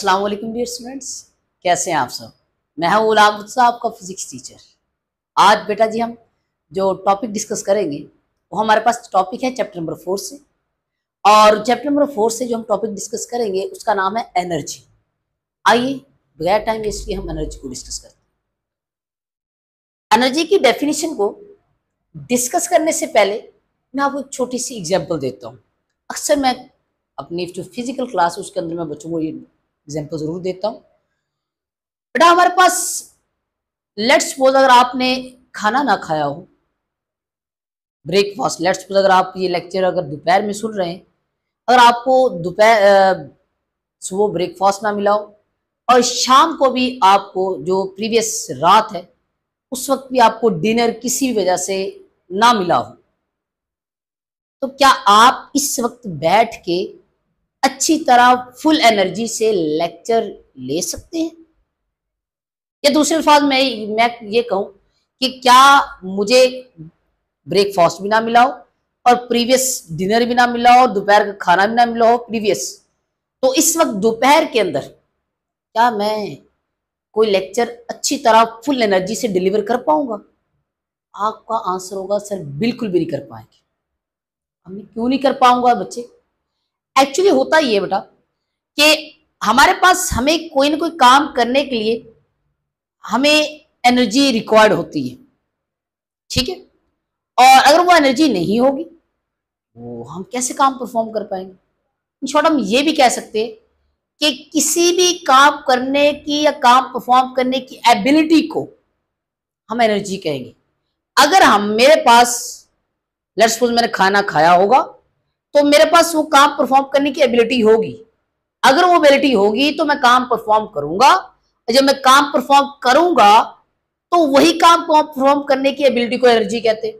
अस्सलाम वालेकुम dear students, कैसे हैं आप सब। मैं हूं गुलाम साहब का फिजिक्स टीचर। आज बेटा जी हम जो टॉपिक डिस्कस करेंगे वो हमारे पास टॉपिक है चैप्टर नंबर 4 से। और चैप्टर नंबर 4 से जो हम टॉपिक डिस्कस करेंगे उसका नाम है एनर्जी। आइए बगैर टाइम वेस्ट किए हम एनर्जी को डिस्कस करते हैं। एनर्जी की डेफिनेशन को डिस्कस करने से पहले मैं आपको एक छोटी सी एग्जाम्पल देता हूँ। अक्सर मैं अपनी जो फिजिकल क्लास है उसके अंदर मैं बच्चों को ये एग्जाम्पल जरूर देता हूँ। बेटा हमारे पास लेट्स सपोज अगर आपने खाना ना खाया हो, ब्रेकफास्ट, लेट्स सपोज अगर आप ये लेक्चर अगर दोपहर में सुन रहे हैं, अगर आपको दोपहर सुबह ब्रेकफास्ट ना मिला हो और शाम को भी आपको जो प्रीवियस रात है उस वक्त भी आपको डिनर किसी भी वजह से ना मिला हो, तो क्या आप इस वक्त बैठ के अच्छी तरह फुल एनर्जी से लेक्चर ले सकते हैं? या दूसरे अल्फाज में मैं ये कहूं कि क्या मुझे ब्रेकफास्ट भी ना मिला हो और प्रीवियस डिनर भी ना मिला हो और दोपहर का खाना भी ना मिला हो प्रीवियस, तो इस वक्त दोपहर के अंदर क्या मैं कोई लेक्चर अच्छी तरह फुल एनर्जी से डिलीवर कर पाऊंगा? आपका आंसर होगा सर बिल्कुल भी नहीं कर पाएंगे। हमें क्यों नहीं कर पाऊंगा बच्चे? एक्चुअली होता ही है बेटा कि हमारे पास हमें कोई ना कोई काम करने के लिए हमें एनर्जी रिक्वायर्ड होती है, ठीक है। और अगर वो एनर्जी नहीं होगी वो हम कैसे काम परफॉर्म कर पाएंगे? इन शॉर्ट हम ये भी कह सकते हैं कि किसी भी काम करने की या काम परफॉर्म करने की एबिलिटी को हम एनर्जी कहेंगे। अगर हम मेरे पास लेट्स सपोज मैंने खाना खाया होगा तो मेरे पास वो काम परफॉर्म करने की एबिलिटी होगी। अगर वो एबिलिटी होगी तो मैं काम परफॉर्म करूंगा, जब मैं काम परफॉर्म करूंगा तो वही काम परफॉर्म करने की एबिलिटी को एनर्जी कहते हैं।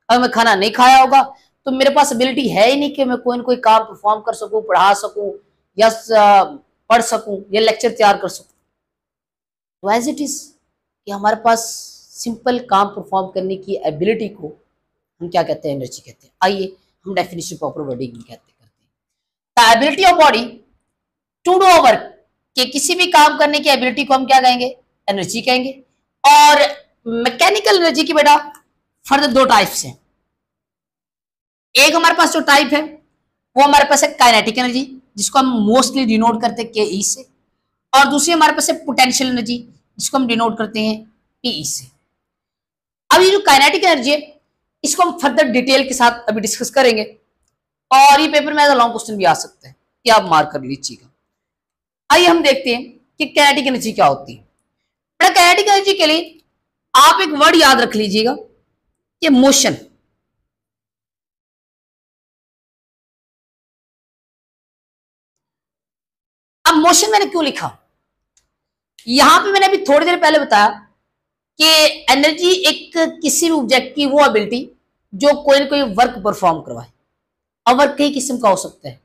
अगर मैं खाना नहीं खाया होगा तो मेरे पास एबिलिटी है ही नहीं कि मैं कोई ना कोई काम परफॉर्म कर सकूं, पढ़ा सकूं या पढ़ सकूं या लेक्चर तैयार कर सकूं। तो एज इट इज कि हमारे पास सिंपल काम परफॉर्म करने की एबिलिटी को हम क्या कहते हैं? एनर्जी कहते हैं। आइए हम डेफिनेशन प्रॉपर वर्डिंग कहते करते हैं। The ability of body to do work, कि किसी भी काम करने की एबिलिटी को हम क्या कहेंगे? एनर्जी कहेंगे। और मैकेनिकल एनर्जी की बेटा फर्दर दो टाइप्स हैं। एक हमारे पास जो टाइप है वो हमारे पास है काइनेटिक एनर्जी, जिसको हम मोस्टली डिनोट करते हैं के ई से, और दूसरी हमारे पास है पोटेंशियल एनर्जी, जिसको हम डिनोट करते हैं पीई से। अब ये जो काइनेटिक एनर्जी है इसको हम फर्दर डिटेल के साथ अभी डिस्कस करेंगे और ये पेपर में एज अ लॉन्ग क्वेश्चन भी आ सकता है, ये आप मार्क कर लीजिएगा। आइए हम देखते हैं कि काइनेटिक एनर्जी क्या होती है। काइनेटिक एनर्जी के लिए आप एक वर्ड याद रख लीजिएगा कि मोशन। अब मोशन मैंने क्यों लिखा? यहां पे मैंने अभी थोड़ी देर पहले बताया कि एनर्जी एक किसी भी ऑब्जेक्ट की वो एबिलिटी जो कोई ना कोई वर्क परफॉर्म करवाए। अब वर्क कई किस्म का हो सकता है।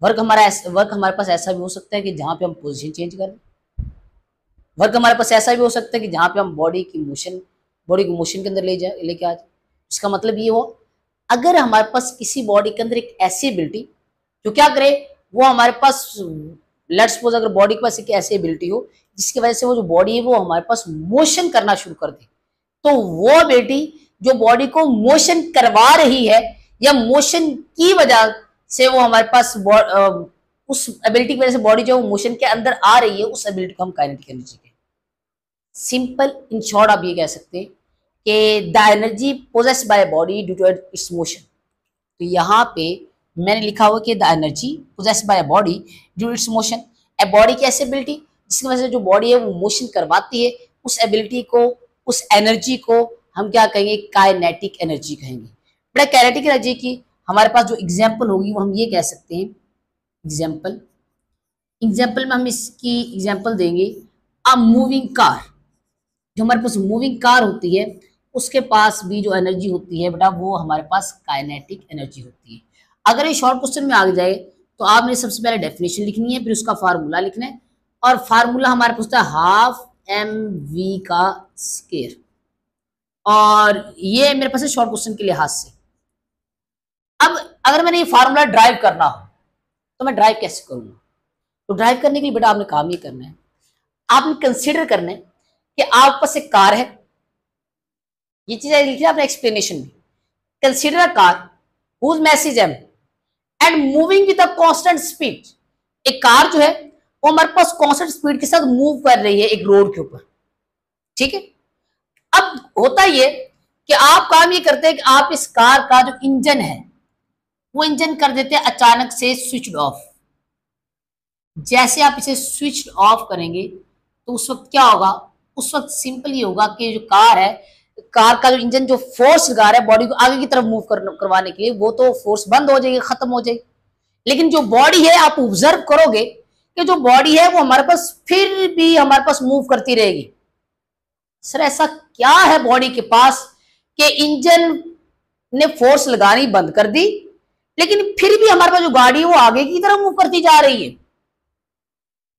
वर्क हमारे पास ऐसा भी हो सकता है कि जहां पे हम पोजीशन चेंज करें। वर्क हमारे पास ऐसा भी हो सकता है कि जहां पे हम बॉडी को मोशन के अंदर लेके आ जाए। इसका मतलब ये हो, अगर हमारे पास किसी बॉडी के अंदर एक ऐसी एबिलिटी जो क्या करे, वो हमारे पास लेट्स सपोज अगर बॉडी के पास एक ऐसी एबिलिटी हो जिसकी वजह से वो जो बॉडी है वो हमारे पास मोशन करना शुरू कर दे, तो वो एबिलिटी जो बॉडी को मोशन करवा रही है या मोशन की वजह से वो हमारे पास उस एबिलिटी की वजह से बॉडी जो मोशन के अंदर आ रही है उस एबिलिटी को हम काइनेटिक एनर्जी कहते हैं। सिंपल इन शॉर्ट आप ये कह सकते हैं कि the energy possessed by body due to its motion. तो यहाँ पे मैंने लिखा हुआ कि the energy possessed by body due to its motion. A body की ऐसी एबिलिटी जिसकी वजह से जो बॉडी है वो मोशन करवाती है, उस एबिलिटी को, उस एनर्जी को हम क्या कहेंगे? काइनेटिक एनर्जी कहेंगे। बड़ा काइनेटिक एनर्जी की हमारे पास जो एग्जाम्पल होगी वो हम ये कह सकते हैं, एग्जाम्पल में हम इसकी एग्जाम्पल देंगे अ मूविंग कार। जो हमारे पास मूविंग कार होती है उसके पास भी जो एनर्जी होती है बेटा वो हमारे पास काइनेटिक एनर्जी होती है। अगर ये शॉर्ट क्वेश्चन में आ जाए तो आपने सबसे पहले डेफिनेशन लिखनी है, फिर उसका फार्मूला लिखना है, और फार्मूला हमारे पास होता है हाफ एम वी का स्क्वायर। और ये मेरे पास है शॉर्ट क्वेश्चन के लिहाज से। अब अगर मैंने ये फार्मूला ड्राइव करना हो तो मैं ड्राइव कैसे करूंगा? तो ड्राइव करने के लिए बेटा आपने काम ये करना है, आपने कंसिडर करना है कि आपके पास एक कार है, ये चीज लिखी है आपने एक्सप्लेनेशन में, consider a car whose mass m and moving with a constant speed. एक कार जो है वो हमारे पास कांस्टेंट स्पीड के साथ मूव कर रही है एक रोड के ऊपर, ठीक है। अब होता ये कि आप काम ये करते हैं कि आप इस कार का जो इंजन है वो इंजन कर देते हैं अचानक से स्विच ऑफ। जैसे आप इसे स्विच ऑफ करेंगे तो उस वक्त क्या होगा, उस वक्त सिंपल ये होगा कि जो कार है, कार का जो इंजन जो फोर्स लगा रहा है बॉडी को आगे की तरफ मूव करवाने के लिए, वो तो फोर्स बंद हो जाएगी, खत्म हो जाएगी। लेकिन जो बॉडी है आप ऑब्जर्व करोगे कि जो बॉडी है वो हमारे पास फिर भी हमारे पास मूव करती रहेगी। सर ऐसा क्या है बॉडी के पास कि इंजन ने फोर्स लगानी बंद कर दी लेकिन फिर भी हमारे पास जो गाड़ी है वो आगे की तरफ मूव करती जा रही है।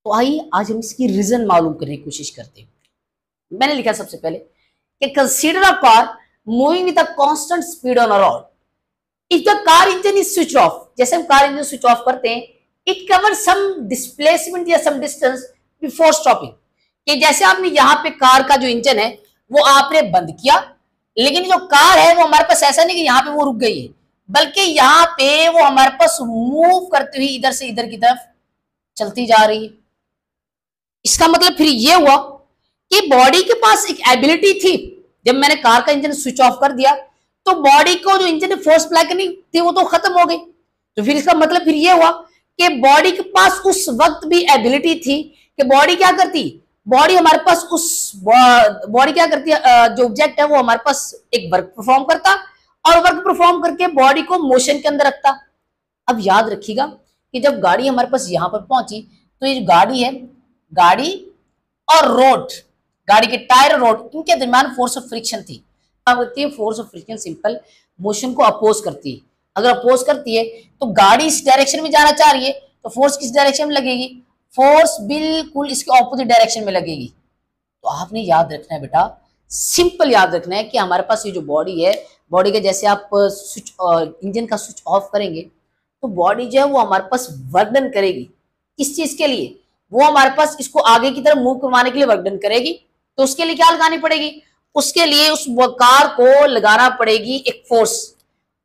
तो आइए आज हम इसकी रीजन मालूम करने की कोशिश करते हैं। मैंने लिखा सबसे पहले कि consider a car moving with a constant speed on a road, if the car engine is switch off. जैसे हम कार इंजन स्विच ऑफ करते हैं, इट कवर सम डिस्प्लेसमेंट या सम डिस्टेंस बिफोर स्टॉपिंग, कि जैसे आपने यहाँ पे कार का जो इंजन है वो आपने बंद किया, लेकिन जो कार है वो हमारे पास ऐसा नहीं कि यहाँ पे वो रुक गई है, बल्कि यहाँ पे वो हमारे पास मूव करती हुई इधर से इधर की तरफ चलती जा रही है। इसका मतलब फिर ये हुआ कि बॉडी के पास एक एबिलिटी थी, जब मैंने कार का इंजन स्विच ऑफ कर दिया तो बॉडी को जो इंजन ने फोर्स अप्लाई करनी थी वो तो खत्म हो गई। तो फिर इसका मतलब फिर ये हुआ कि बॉडी के पास उस वक्त भी एबिलिटी थी कि बॉडी क्या करती, बॉडी हमारे पास उस बॉडी क्या करती है, जो ऑब्जेक्ट है वो हमारे पास एक वर्क परफॉर्म करता और वर्क परफॉर्म करके बॉडी को मोशन के अंदर रखता। अब याद रखिएगा कि जब गाड़ी हमारे पास यहां पर पहुंची तो ये गाड़ी है, गाड़ी और रोड, गाड़ी के टायर और रोड, इनके दरमियान फोर्स ऑफ फ्रिक्शन थी। Force of friction simple motion को अपोज करती है। अगर अपोज करती है तो गाड़ी इस डायरेक्शन में जाना चाह रही है तो फोर्स किस डायरेक्शन में लगेगी, फोर्स बिल्कुल इसके ऑपोजिट डायरेक्शन में लगेगी। तो आपने याद रखना है बेटा, सिंपल याद रखना है कि हमारे पास ये जो बॉडी है, बॉडी के जैसे आप स्विच इंजन का स्विच ऑफ करेंगे तो बॉडी जो है वो हमारे पास वर्क डन करेगी। किस चीज के लिए, वो हमारे पास इसको आगे की तरफ मूव करवाने के लिए वर्क डन करेगी। तो उसके लिए क्या लगानी पड़ेगी, उसके लिए उस कार को लगाना पड़ेगी एक फोर्स,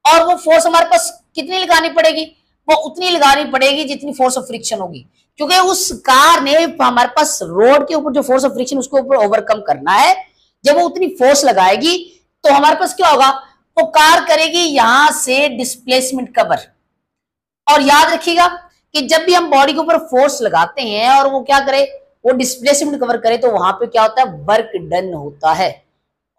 और वो फोर्स हमारे पास कितनी लगानी पड़ेगी, वो उतनी लगानी पड़ेगी जितनी फोर्स ऑफ फ्रिक्शन होगी, क्योंकि उस कार ने हमारे पास रोड के ऊपर जो फोर्स ऑफ फ्रिक्शन उसको ऊपर ओवरकम करना है। जब वो उतनी फोर्स लगाएगी तो हमारे पास क्या होगा, वो कार करेगी यहां से डिस्प्लेसमेंट कवर। और याद रखिएगा कि जब भी हम बॉडी के ऊपर फोर्स लगाते हैं और वो क्या करे, वो डिस्प्लेसमेंट कवर करे, तो वहां पे क्या होता है, वर्क डन होता है।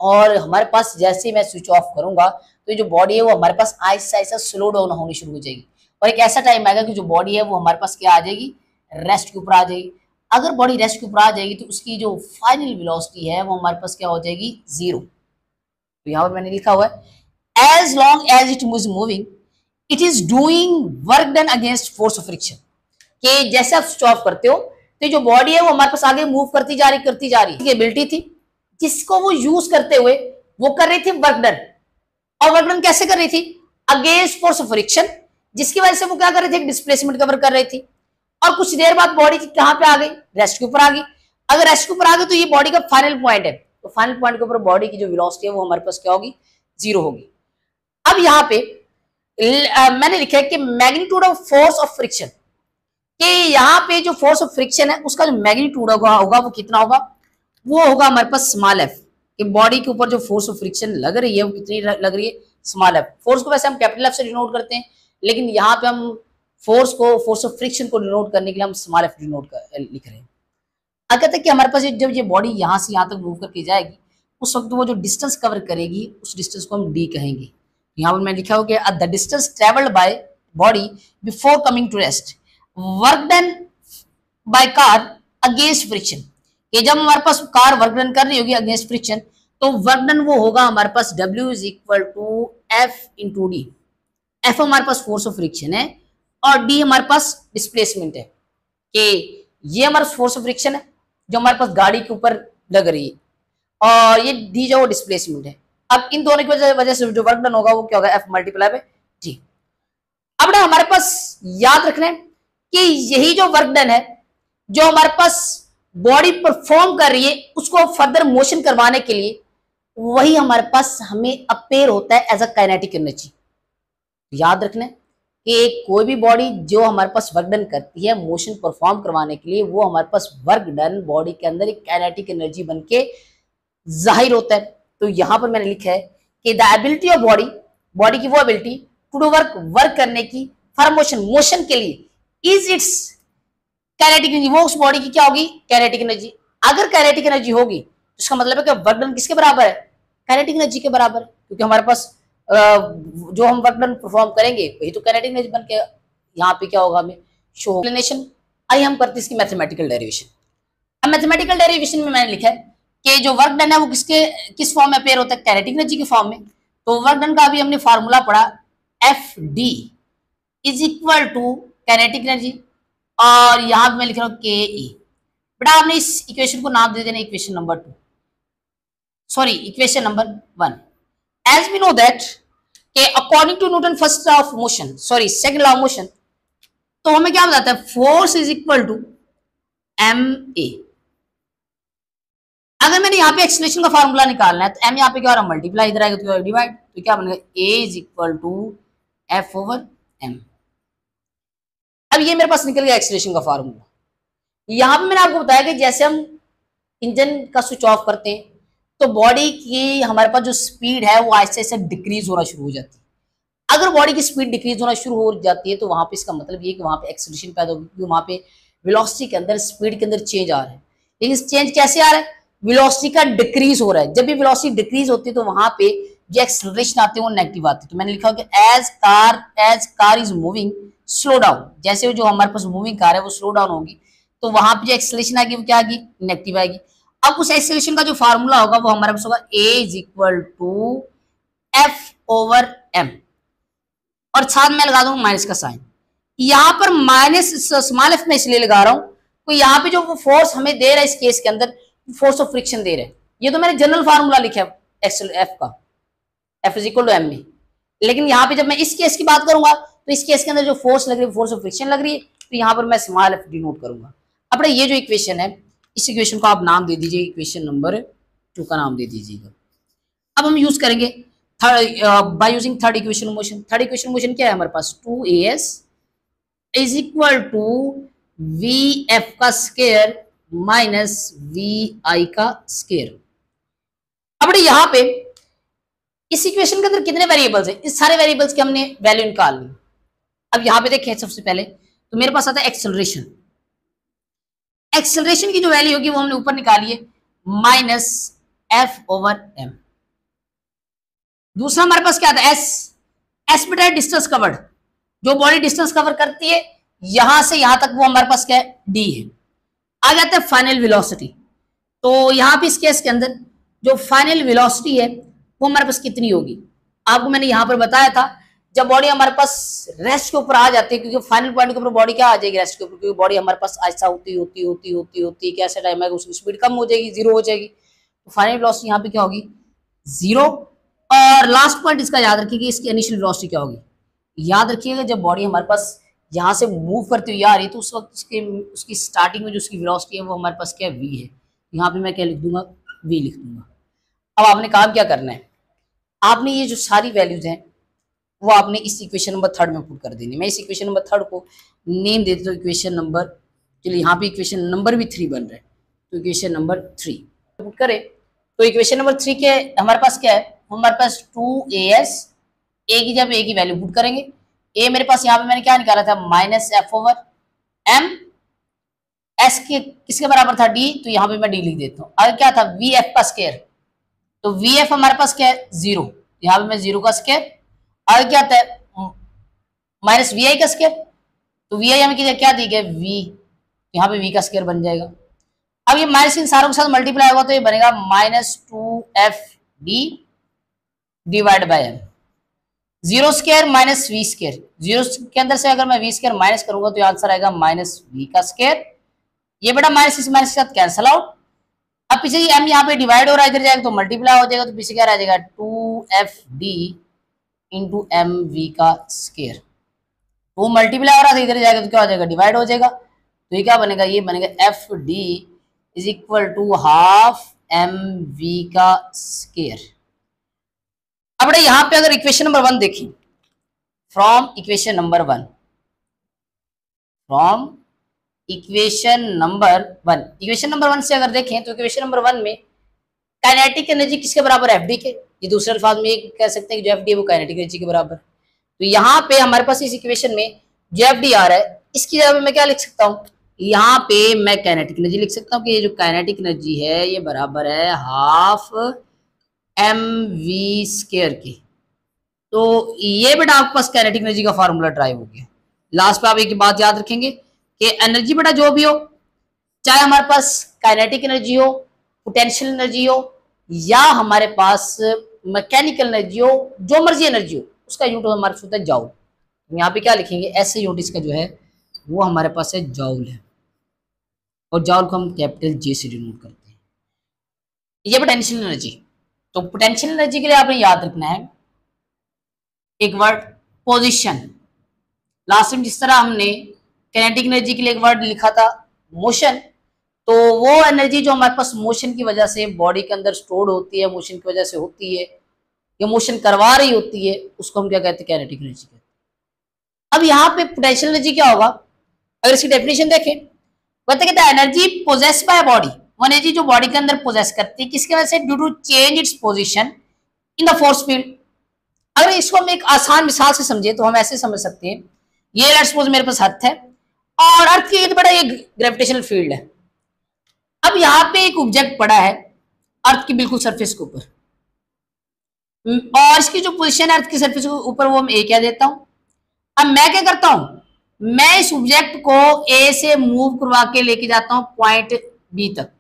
और हमारे पास जैसे मैं स्विच ऑफ करूंगा तो ये जो बॉडी है वो हमारे पास आहिस्ता आहिस्ता स्लो डाउन होनी शुरू हो जाएगी, और एक ऐसा टाइम आएगा कि जो बॉडी है वो हमारे पास क्या आ जाएगी, रेस्ट के ऊपर आ जाएगी। अगर बॉडी रेस्ट के ऊपर आ जाएगी तो उसकी जो फाइनल वेलोसिटी है वो हमारे पास क्या हो जाएगी, 0। तो यहाँ पर मैंने लिखा हुआ है as long as it is moving it is doing work done against force of friction, कि जैसे आप स्विच ऑफ करते हो तो जो बॉडी है वो हमारे पास आगे मूव करती जा रही एबिलिटी थी जिसको वो यूज करते हुए वो कर रही थी वर्क डन। और वर्क डन कैसे कर रही थी, अगेंस्ट फोर्स ऑफ फ्रिक्शन, जिसकी वजह से वो क्या कर रही थी, डिस्प्लेसमेंट कवर कर रही थी। और कुछ देर बाद बॉडी कहां पे आ गई, रेस्ट के ऊपर आ गई। अगर रेस्ट के ऊपर आ गई तो ये बॉडी का फाइनल पॉइंट है, तो फाइनल पॉइंट के ऊपर बॉडी की जो वेलोसिटी है वो हमारे पास क्या होगी, 0 होगी। अब यहाँ पे मैंने लिखा है कि magnitude of force of friction, कि यहाँ पे जो फोर्स ऑफ फ्रिक्शन है उसका जो मैग्नीट्यूड होगा वो कितना होगा, वो होगा हमारे पास स्मॉल एफ। कि बॉडी के ऊपर जो फोर्स ऑफ फ्रिक्शन लग रही है वो कितनी लग रही है, स्मॉल एफ। फोर्स को वैसे हम कैपिटल एफ से डिनोट करते हैं, लेकिन यहाँ पे हम फोर्स ऑफ फ्रिक्शन को डिनोट करने के लिए हम स्मॉल एफ डिनोट लिख रहे हैं। अब कहते हैं कि हमारे पास जब ये बॉडी यहाँ से यहाँ तक मूव करके जाएगी उस वक्त वो जो डिस्टेंस कवर करेगी उस डिस्टेंस को हम डी कहेंगे। यहाँ पर मैं लिखा हो कि the distance travelled by body before coming to rest, work done by car against friction, कि जब हमारे पास कार वर्क डन कर रही होगी अगेंस्ट फ्रिक्शन तो वर्क डन वो होगा हमारे पास W is equal to F into d. F हमारे पास फोर्स ऑफ फ्रिक्शन है और D हमारे पास डिस्प्लेसमेंट है, कि ये हमारा फोर्स ऑफ फ्रिक्शन है जो हमारे पास गाड़ी के ऊपर लग रही है और ये D जो डिस्प्लेसमेंट है। अब इन दोनों की वजह से जो वर्क डन होगा वो क्या होगा, F मल्टीप्लाई बाय D। अब ना हमारे पास याद रखना है कि यही जो वर्क डन है जो हमारे पास बॉडी परफॉर्म कर रही है उसको फर्दर मोशन करवाने के लिए वही हमारे पास हमें अपेयर होता है एज अ काइनेटिक एनर्जी। याद रखना कि कोई भी बॉडी जो हमारे पास वर्क डन करती है मोशन परफॉर्म करवाने के लिए, वो हमारे पास वर्क डन बॉडी के अंदर एक काइनेटिक एनर्जी बन के जाहिर होता है। तो यहां पर मैंने लिखा है कि the ability of body, body की वो ability to do work, work करने की, फॉर मोशन, मोशन के लिए, इज इट्स काइनेटिक एनर्जी, वो उस बॉडी की क्या होगी, काइनेटिक एनर्जी। अगर काइनेटिक एनर्जी होगी तो इसका मतलब है कि वर्क डन किसके बराबर है, काइनेटिक एनर्जी के बराबर है, क्योंकि हमारे पास जो हम वर्क डन परफॉर्म करेंगे वही तो काइनेटिक एनर्जी बन के यहाँ पे क्या होगा हमें शो। एक्सप्लेनेशन आइए हम करते हैं इसकी मैथमेटिकल डेरिवेशन। अब मैथमेटिकल डेरिवेशन में मैंने लिखा है कि जो वर्क डन है वो किस फॉर्म में अपेयर होता है, काइनेटिक एनर्जी के फॉर्म में। तो वर्क डन का भी हमने फार्मूला पढ़ा, f d is equal to kinetic energy, और यहां पे मैं लिख रहा हूं के ई। बेटा आपने इस इक्वेशन को नाम दे देना equation number 2, sorry equation number 1। As we know that कि according to Newton first law of motion, sorry second law of motion, तो हमें क्या बताता है, force is equal to M A. अगर मैंने यहाँ पे एक्सलेशन का फार्मूला निकालना है तो एम यहाँ पे क्या हो रहा है, मल्टीप्लाई, इधर आएगा तो डिवाइड, तो क्या बनेगा, A is equal to F over M. अब ये मेरे पास निकल गया एक्सलेशन का फार्मूला। यहाँ पे मैंने आपको बताया कि जैसे हम इंजन का स्विच ऑफ करते हैं तो बॉडी की हमारे पास जो स्पीड है वो आहिस्ते आहिस्ते डिक्रीज होना शुरू हो जाती है। अगर बॉडी की स्पीड डिक्रीज होना शुरू हो जाती है तो वहां पे इसका मतलब ये कि वहां पे एक्सेलरेशन पैदा होगी, क्योंकि वहां पे वेलोसिटी के अंदर, स्पीड के अंदर चेंज आ रहा है। लेकिन इस चेंज कैसे आ रहा है, वेलोसिटी का डिक्रीज हो रहा है। जब भी वेलोसिटी डिक्रीज होती है तो वहां पे जो एक्सेलरेशन आते हैं वो नेगेटिव आते हैं। तो मैंने लिखा कि as car is moving slow down, जैसे जो हमारे पास मूविंग कार है वो स्लो डाउन होगी तो वहां पे जो एक्सेलरेशन आएगी वो क्या आएगी, नेगेटिव आएगी। अब उस एक्सेलरेशन का जो फार्मूला होगा वो हमारे पास होगा A is equal to F over M, और साथ में लगा दूंगा माइनस का साइन। यहां पर माइनस स्मॉल एफ में इसलिए लगा रहा हूं तो यहाँ पे जो वो फोर्स हमें दे रहा है इस केस के अंदर फोर्स ऑफ फ्रिक्शन दे रहा है। ये तो मैंने जनरल फार्मूला लिखा है एक्सल एफ का, f is equal to m में। लेकिन यहाँ पे जब मैं इस केस की बात करूंगा तो इस केस के अंदर जो फोर्स लग रही है फोर्स ऑफ फ्रिक्शन लग रही है, तो यहाँ पर मैं स्मॉल एफ डिनोट करूंगा। अपने ये जो इक्वेशन है इस इक्वेशन को आप नाम दे दीजिए, इक्वेशन नंबर 2 का नाम दे दीजिएगा। अब हम यूज करेंगे by using third equation motion. Third equation motion क्या है हमारे पास, 2as is equal to v f का स्केयर माइनस वी आई का स्केयर। अब यहाँ पे इस इक्वेशन के अंदर कितने वेरिएबल्स हैं, इस सारे वेरिएबल्स के हमने वैल्यू निकाल ली। अब यहाँ पे देखें सबसे पहले तो मेरे पास आता है एक्सेलरेशन। एक्सेलरेशन की जो वैल्यू होगी वो हमने ऊपर निकाली है माइनस एफ ओवर एम। दूसरा हमारे पास क्या आता है एस बेटा डिस्टेंस कवर्ड, जो बॉडी डिस्टेंस कवर करती है यहां से यहां तक वो हमारे पास क्या है, डी है। आ जाता है फाइनल वेलोसिटी। तो यहां पे इस केस के अंदर जो फाइनल वेलोसिटी है वो हमारे पास कितनी होगी, आपको मैंने यहां पर बताया था जब बॉडी हमारे पास रेस्ट के ऊपर आ जाती है, क्योंकि फाइनल पॉइंट के ऊपर बॉडी क्या आ जाएगी, रेस्ट के ऊपर, क्योंकि बॉडी हमारे पास ऐसा होती कैसे टाइम आएगा उसकी स्पीड कम हो जाएगी, जीरो हो जाएगी। तो फाइनल वेलोसिटी यहाँ पे क्या होगी, जीरो। और लास्ट पॉइंट इसका याद रखिएगा, इसकी इनिशियल वेलोसिटी क्या होगी। याद रखिएगा जब बॉडी हमारे पास यहाँ से मूव करती हुई आ रही है तो उस वक्त उसकी स्टार्टिंग में जो उसकी वेलोसिटी है वो हमारे पास क्या वी है। यहाँ पे मैं क्या लिख दूंगा, वी लिख दूंगा। अब आपने काम क्या करना है, आपने ये जो सारी वैल्यूज हैं वो आपने इस इक्वेशन नंबर 3 में पुट कर देनी। मैं इस इक्वेशन नंबर 3 को नेम दे देता हूँ इक्वेशन नंबर, चलिए यहाँ पे इक्वेशन नंबर भी 3 बन रहा है, तो इक्वेशन नंबर 3 पुट करें तो इक्वेशन नंबर 3 के हमारे पास क्या है, हमारे पास 2as, ए की जब ए की वैल्यू पुट करेंगे, ए मेरे पास यहाँ पे मैंने क्या निकाला था minus f over m, s के किसके बराबर था डी, तो यहाँ पे मैं डी लिख देता हूँ। आगे क्या था वी एफ का स्केयर, तो वी एफ हमारे पास क्या है जीरो, यहाँ पे मैं जीरो का स्केयर। आगे क्या आता है माइनस वी आई का स्केयर, तो वी आई हमें क्या दी गया वी, यहाँ पे वी का स्केयर बन जाएगा। अब ये माइनस इन सारों के साथ मल्टीप्लाई होगा तो ये बनेगा minus 2f d divide by m, zero square minus v square, zero के अंदर से अगर मैं वी स्केयर माइनस करूंगा तो आंसर आएगा माइनस वी का स्केयर। ये बेटा माइनस इस माइनस के साथ कैंसिल आउट। अब पीछे ये एम यहाँ पे डिवाइड हो रहा है, इधर जाएगा तो मल्टीप्लाई हो जाएगा, तो पीछे क्या रह जाएगा 2fd इंटू एम वी का स्केयर। वो मल्टीप्लाई हो रहा था, इधर जाएगा तो क्या हो जाएगा डिवाइड हो जाएगा, तो ये क्या बनेगा, ये बनेगा f d is equal to half m v का स्क्वायर। अब बेटा यहां पे अगर इक्वेशन नंबर 1 देखें, from equation number 1, from equation number 1, equation number 1 से अगर देखें तो इक्वेशन नंबर 1 में काइनेटिक एनर्जी किसके बराबर है, एफ डी के। ये दूसरे अल्फाज में ये कह सकते हैं कि जो एफ डी है वो काइनेटिक एनर्जी के बराबर। तो यहाँ पे हमारे पास इस इक्वेशन में जो एफ डी आ रहा है, इसकी जगह पे मैं क्या लिख सकता हूँ, यहाँ पे मैं काइनेटिक एनर्जी लिख सकता हूँ कि ये जो काइनेटिक एनर्जी है ये बराबर है हाफ एम वी स्क्वायर की। तो ये बेटा आपके पास काइनेटिक एनर्जी का फार्मूला ड्राइव हो गया। लास्ट पे आप एक बात याद रखेंगे कि एनर्जी बेटा जो भी हो, चाहे हमारे पास काइनेटिक एनर्जी हो, पोटेंशियल एनर्जी हो, या हमारे पास मैकेनिकल एनर्जी हो, जो मर्जी एनर्जी हो, उसका यूनिट हमारे पास होता है जॉउल। यहाँ पे क्या लिखेंगे, ऐसे यूनिट इसका जो है वो हमारे पास है जॉउल है, और जॉउल को हम कैपिटल जे से डिनोट करते हैं। ये पोटेंशियल एनर्जी। तो पोटेंशियल एनर्जी के लिए आपने याद रखना है एक वर्ड पोजीशन। लास्ट टाइम जिस तरह हमने काइनेटिक एनर्जी के लिए एक वर्ड लिखा था मोशन, तो वो एनर्जी जो हमारे पास मोशन की वजह से बॉडी के अंदर स्टोर्ड होती है, मोशन की वजह से होती है, या मोशन करवा रही होती है, उसको हम क्या कहते हैं, काइनेटिक एनर्जी कहते हैं। अब यहाँ पे पोटेंशियल एनर्जी क्या होगा, अगर इसकी डेफिनेशन देखें, कहते हैं एनर्जी पोजेस बाय बॉडी, वो एनर्जी जो बॉडी के अंदर पोजेस करती है, किसकी वजह से, due to change its position in the force field. अगर इसको हम एक आसान मिसाल से समझे तो हम ऐसे समझ सकते हैं, ये लेट्स सपोज मेरे पास अर्थ है और अर्थ की बड़ा ये ग्रेविटेशनल फील्ड है। अब यहाँ पे एक ऑब्जेक्ट पड़ा है अर्थ की बिल्कुल सरफेस के ऊपर, और इसकी जो पोजीशन है अर्थ की सरफेस के ऊपर वो मैं ए कह देता हूं। अब मैं क्या करता हूं, मैं इस ऑब्जेक्ट को ए से मूव करवा के लेके जाता हूं पॉइंट बी तक।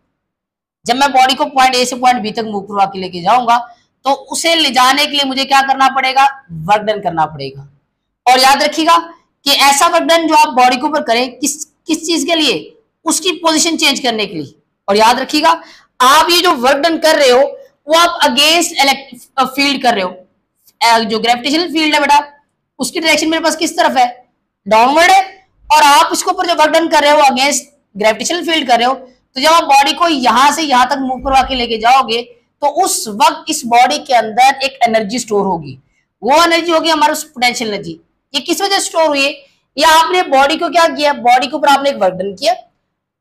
जब मैं बॉडी को पॉइंट ए से पॉइंट बी तक मूव करवा के लेके जाऊंगा तो उसे ले जाने के लिए मुझे क्या करना पड़ेगा, वर्क डन करना पड़ेगा। और याद रखिएगा कि ऐसा वर्क डन जो आप बॉडी के ऊपर करें, किस किस चीज के लिए, उसकी पोजीशन चेंज करने के लिए। और याद रखिएगा आप ये जो वर्क डन कर रहे हो वो आप अगेंस्ट इलेक्ट्रिक फील्ड कर रहे हो। जो ग्रेविटेशनल फील्ड है बेटा उसकी डायरेक्शन मेरे पास किस तरफ है, डाउनवर्ड है, और आप इसके ऊपर जो वर्क डन कर रहे हो अगेंस्ट ग्रेविटेशनल फील्ड कर रहे हो। तो जब आप बॉडी को यहां से यहां तक मूव करवा के लेके जाओगे तो उस वक्त इस बॉडी के अंदर एक एनर्जी स्टोर होगी, वो एनर्जी होगी हमारे पोटेंशियल एनर्जी। ये किस वजह से स्टोर हुई है, या आपने बॉडी को क्या किया, बॉडी के ऊपर आपने एक वर्क डन किया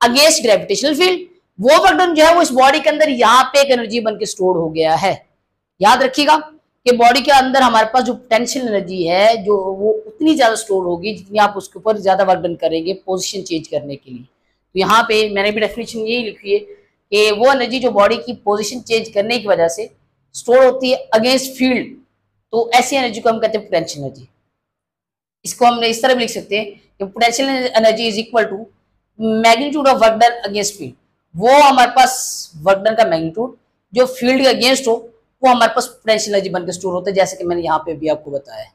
अगेंस्ट ग्रेविटेशनल फील्ड, वो वर्क डन जो है वो इस बॉडी के अंदर यहाँ पे एक एनर्जी बन के स्टोर हो गया है। याद रखिएगा कि बॉडी के अंदर हमारे पास जो पोटेंशियल एनर्जी है जो वो उतनी ज्यादा स्टोर होगी जितनी आप उसके ऊपर ज्यादा वर्क डन करेंगे पोजीशन चेंज करने के लिए। तो यहाँ पे मैंने भी डेफिनेशन यही लिखी है कि वो एनर्जी जो बॉडी की पोजीशन चेंज करने की वजह से स्टोर होती है अगेंस्ट फील्ड, तो ऐसी एनर्जी को हम कहते हैं पोटेंशियल एनर्जी। इसको हम इस तरह भी लिख सकते हैं कि potential energy is equal to magnitude of work done against field. वो हमारे पास वर्क डन का मैग्नीट्यूड जो फील्ड के अगेंस्ट हो वो हमारे पास पोटेंशियल एनर्जी बनकर स्टोर होता है, जैसे कि मैंने यहाँ पे भी आपको बताया।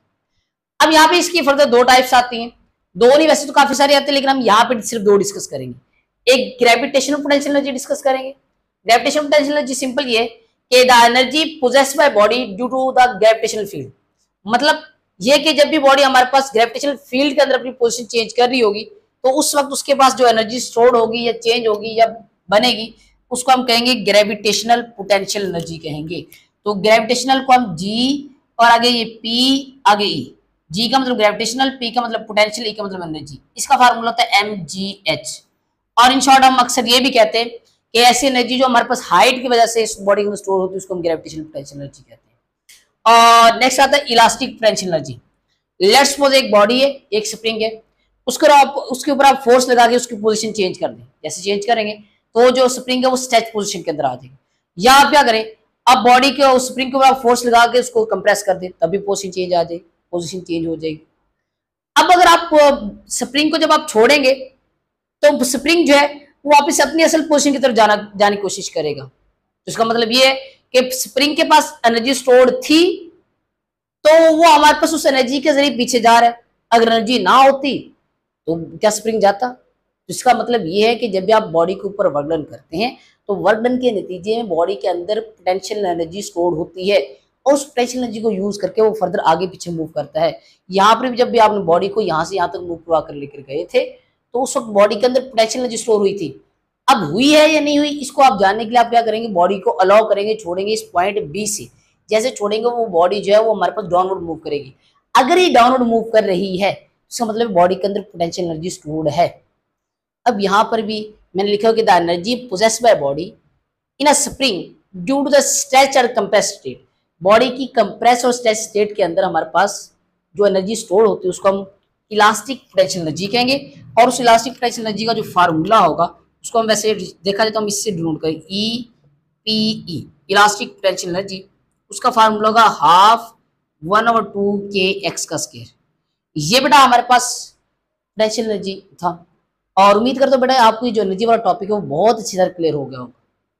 अब यहाँ पे इसकी फर्दर दो टाइप्स आती हैं, दो नहीं वैसे तो काफी सारी आती है, लेकिन हम यहाँ पे सिर्फ दो डिस्कस करेंगे। एक ग्रेविटेशनल पोटेंशियल एनर्जी डिस्कस करेंगे। ग्रेविटेशनल पोटेंशियल एनर्जी सिंपल ये कि the energy possessed by body due to the gravitational field, मतलब ये कि जब भी बॉडी हमारे पास ग्रेविटेशनल फील्ड के अंदर अपनी पोजीशन चेंज कर रही होगी तो उस वक्त उसके पास जो एनर्जी स्टोर्ड होगी या चेंज होगी या बनेगी उसको हम कहेंगे ग्रेविटेशनल पोटेंशियल एनर्जी कहेंगे। तो ग्रेविटेशनल को हम जी और आगे ये पी आगे ई, जी का मतलब ग्रेविटेशनल, पी का मतलब पोटेंशियल, ई का मतलब एनर्जी, इसका फार्मूला होता है mgh। और इन शॉर्ट हम अक्सर ये भी कहते हैं कि ऐसी एनर्जी जो हमारे पास हाइट की वजह से इस बॉडी में स्टोर होती है उसको हम ग्रेविटेशनल पोटेंशियल एनर्जी कहते हैं। और नेक्स्ट आता है elastic potential energy. Let's suppose एक बॉडी है, एक स्प्रिंग है, उसके ऊपर आप फोर्स लगा के उसकी पोजीशन चेंज कर दें। जैसे चेंज करेंगे तो जो स्प्रिंग है वो स्ट्रेच पोजीशन के अंदर आ जाएगी। या आप क्या करें, आप बॉडी के स्प्रिंग के ऊपर फोर्स लगा के उसको कंप्रेस कर दें, तभी पोजीशन चेंज आ जाएगी, पोजीशन चेंज हो जाएगी। अब अगर आप स्प्रिंग को जब आप छोड़ेंगे तो स्प्रिंग जो है वो वापस अपनी असल पोजीशन की तरफ जाने की कोशिश करेगा। तो इसका मतलब ये है कि स्प्रिंग के पास एनर्जी स्टोर्ड थी तो वो हमारे पास उस एनर्जी के जरिए पीछे जा रहा है। अगर एनर्जी ना होती तो क्या स्प्रिंग जाता? तो इसका मतलब ये है कि जब भी आप बॉडी के ऊपर वर्क डन करते हैं तो वर्क डन के नतीजे में बॉडी के अंदर पोटेंशियल एनर्जी स्टोर होती है और उस पोटेंशियल एनर्जी को यूज करके वो फर्दर आगे पीछे मूव करता है। यहाँ पर भी जब भी आपने बॉडी को यहाँ से यहाँ तक मूव करवा कर लेकर गए थे तो उस वक्त बॉडी के अंदर पोटेंशियल एनर्जी स्टोर हुई थी। अब हुई है या नहीं हुई, इसको आप जानने के लिए आप क्या करेंगे, बॉडी को अलाउ करेंगे, छोड़ेंगे इस पॉइंट बी से। जैसे छोड़ेंगे वो बॉडी जो है वो हमारे पास डाउनवर्ड मूव करेगी। अगर ये डाउनवर्ड मूव कर रही है, इसका मतलब बॉडी के अंदर पोटेंशियल एनर्जी स्टोर्ड है। अब यहाँ पर भी मैंने लिखा कि the energy possessed by body in a spring due to the stretch और कंप्रेस स्टेट। बॉडी की कंप्रेस और स्ट्रेच स्टेट के अंदर हमारे पास जो एनर्जी स्टोर होती है उसको हम इलास्टिक पोटेंशियल एनर्जी कहेंगे। और उस इलास्टिक पोटेंशियल एनर्जी का जो फार्मूला होगा उसको हम वैसे देखा जाए तो हम इससे डिनोट करें E P E, elastic potential energy. उसका फार्मूला होगा हाफ 1/2 के एक्स का स्क्वायर। ये बेटा हमारे पास पोटेंशियल एनर्जी था। और उम्मीद करता हूँ बेटा आपको ये जो एनर्जी वाला टॉपिक है वो बहुत अच्छी तरह क्लियर हो गया होगा।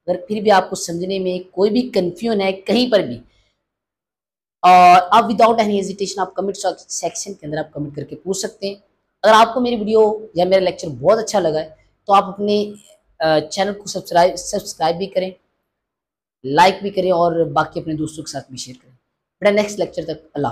अगर फिर भी आपको समझने में कोई भी कंफ्यूजन है कहीं पर भी, और आप विदाउट एनी हेजिटेशन आप कमेंट सेक्शन के अंदर आप कमेंट करके पूछ सकते हैं। अगर आपको मेरी वीडियो या मेरा लेक्चर बहुत अच्छा लगा है तो आप अपने चैनल को सब्सक्राइब भी करें, लाइक भी करें और बाकी अपने दोस्तों के साथ भी शेयर करें। बेटा नेक्स्ट लेक्चर तक अल्लाह।